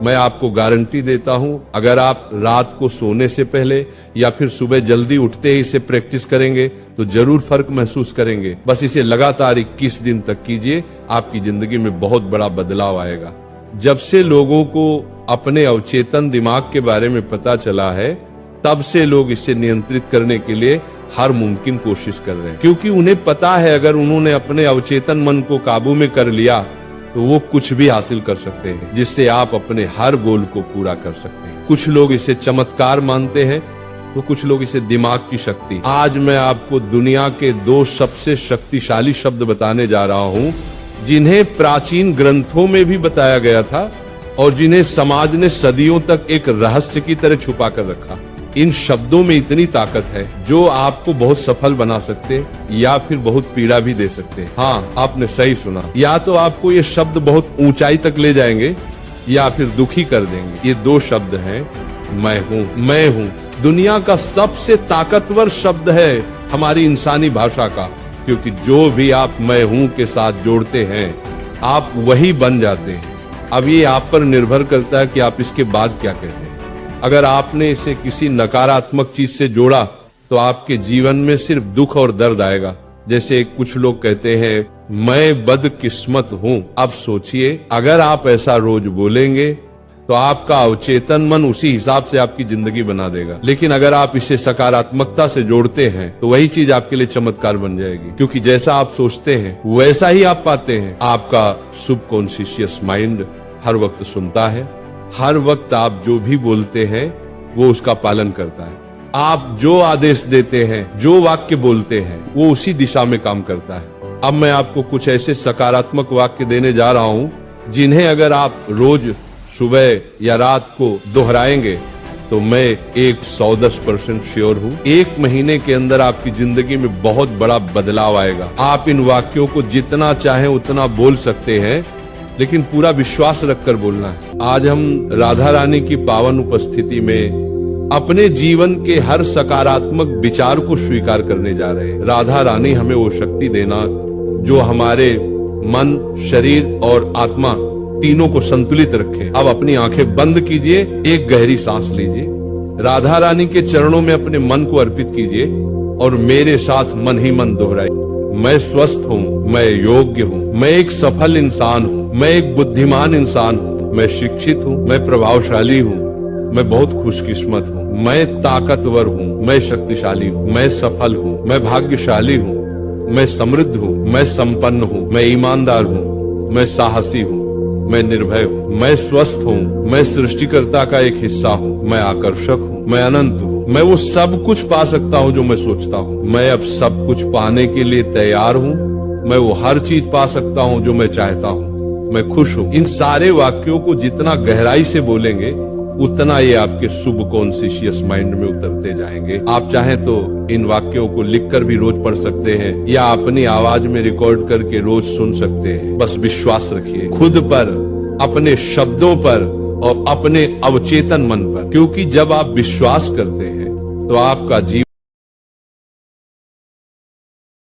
मैं आपको गारंटी देता हूं, अगर आप रात को सोने से पहले या फिर सुबह जल्दी उठते ही इसे प्रैक्टिस करेंगे तो जरूर फर्क महसूस करेंगे। बस इसे लगातार 21 दिन तक कीजिए, आपकी जिंदगी में बहुत बड़ा बदलाव आएगा। जब से लोगों को अपने अवचेतन दिमाग के बारे में पता चला है, तब से लोग इसे नियंत्रित करने के लिए हर मुमकिन कोशिश कर रहे हैं, क्योंकि उन्हें पता है अगर उन्होंने अपने अवचेतन मन को काबू में कर लिया तो वो कुछ भी हासिल कर सकते हैं, जिससे आप अपने हर गोल को पूरा कर सकते हैं। कुछ लोग इसे चमत्कार मानते हैं तो कुछ लोग इसे दिमाग की शक्ति। आज मैं आपको दुनिया के 2 सबसे शक्तिशाली शब्द बताने जा रहा हूं, जिन्हें प्राचीन ग्रंथों में भी बताया गया था और जिन्हें समाज ने सदियों तक एक रहस्य की तरह छुपा कर रखा। इन शब्दों में इतनी ताकत है जो आपको बहुत सफल बना सकते या फिर बहुत पीड़ा भी दे सकते। हाँ, आपने सही सुना, या तो आपको ये शब्द बहुत ऊंचाई तक ले जाएंगे या फिर दुखी कर देंगे। ये 2 शब्द हैं, मैं हूँ। मैं हूँ दुनिया का सबसे ताकतवर शब्द है हमारी इंसानी भाषा का, क्योंकि जो भी आप मैं हूँ के साथ जोड़ते हैं आप वही बन जाते हैं। अब ये आप पर निर्भर करता है कि आप इसके बाद क्या कहते हैं। अगर आपने इसे किसी नकारात्मक चीज से जोड़ा तो आपके जीवन में सिर्फ दुख और दर्द आएगा। जैसे कुछ लोग कहते हैं मैं बदकिस्मत हूं। अब सोचिए, अगर आप ऐसा रोज बोलेंगे तो आपका अवचेतन मन उसी हिसाब से आपकी जिंदगी बना देगा। लेकिन अगर आप इसे सकारात्मकता से जोड़ते हैं तो वही चीज आपके लिए चमत्कार बन जाएगी, क्योंकि जैसा आप सोचते हैं वैसा ही आप पाते हैं। आपका सबकॉन्शियस माइंड हर वक्त सुनता है, हर वक्त आप जो भी बोलते हैं वो उसका पालन करता है। आप जो आदेश देते हैं, जो वाक्य बोलते हैं, वो उसी दिशा में काम करता है। अब मैं आपको कुछ ऐसे सकारात्मक वाक्य देने जा रहा हूं जिन्हें अगर आप रोज सुबह या रात को दोहराएंगे तो मैं 110% श्योर हूं 1 महीने के अंदर आपकी जिंदगी में बहुत बड़ा बदलाव आएगा। आप इन वाक्यों को जितना चाहें उतना बोल सकते हैं, लेकिन पूरा विश्वास रखकर बोलना है। आज हम राधा रानी की पावन उपस्थिति में अपने जीवन के हर सकारात्मक विचार को स्वीकार करने जा रहे हैं। राधा रानी हमें वो शक्ति देना जो हमारे मन, शरीर और आत्मा तीनों को संतुलित रखे। अब अपनी आंखें बंद कीजिए, एक गहरी सांस लीजिए, राधा रानी के चरणों में अपने मन को अर्पित कीजिए और मेरे साथ मन ही मन दोहराइए। मैं स्वस्थ हूँ, मैं योग्य हूँ, मैं एक सफल इंसान हूँ, मैं एक बुद्धिमान इंसान हूँ, मैं शिक्षित हूँ, मैं प्रभावशाली हूँ, मैं बहुत खुशकिस्मत हूँ, मैं ताकतवर हूँ, मैं शक्तिशाली हूँ, मैं सफल हूँ, मैं भाग्यशाली हूँ, मैं समृद्ध हूँ, मैं संपन्न हूँ, मैं ईमानदार हूँ, मैं साहसी हूँ, मैं निर्भय हूँ, मैं स्वस्थ हूँ, मैं सृष्टिकर्ता का एक हिस्सा हूँ, मैं आकर्षक हूँ, मैं अनंत हूँ, मैं वो सब कुछ पा सकता हूँ जो मैं सोचता हूँ, मैं अब सब कुछ पाने के लिए तैयार हूँ, मैं वो हर चीज पा सकता हूँ जो मैं चाहता हूँ, मैं खुश हूँ। इन सारे वाक्यों को जितना गहराई से बोलेंगे उतना ये आपके सबकॉन्शियस माइंड में उतरते जाएंगे। आप चाहें तो इन वाक्यों को लिखकर भी रोज पढ़ सकते हैं या अपनी आवाज में रिकॉर्ड करके रोज सुन सकते हैं। बस विश्वास रखिए खुद पर, अपने शब्दों पर और अपने अवचेतन मन पर, क्योंकि जब आप विश्वास करते हैं तो आपका जीवन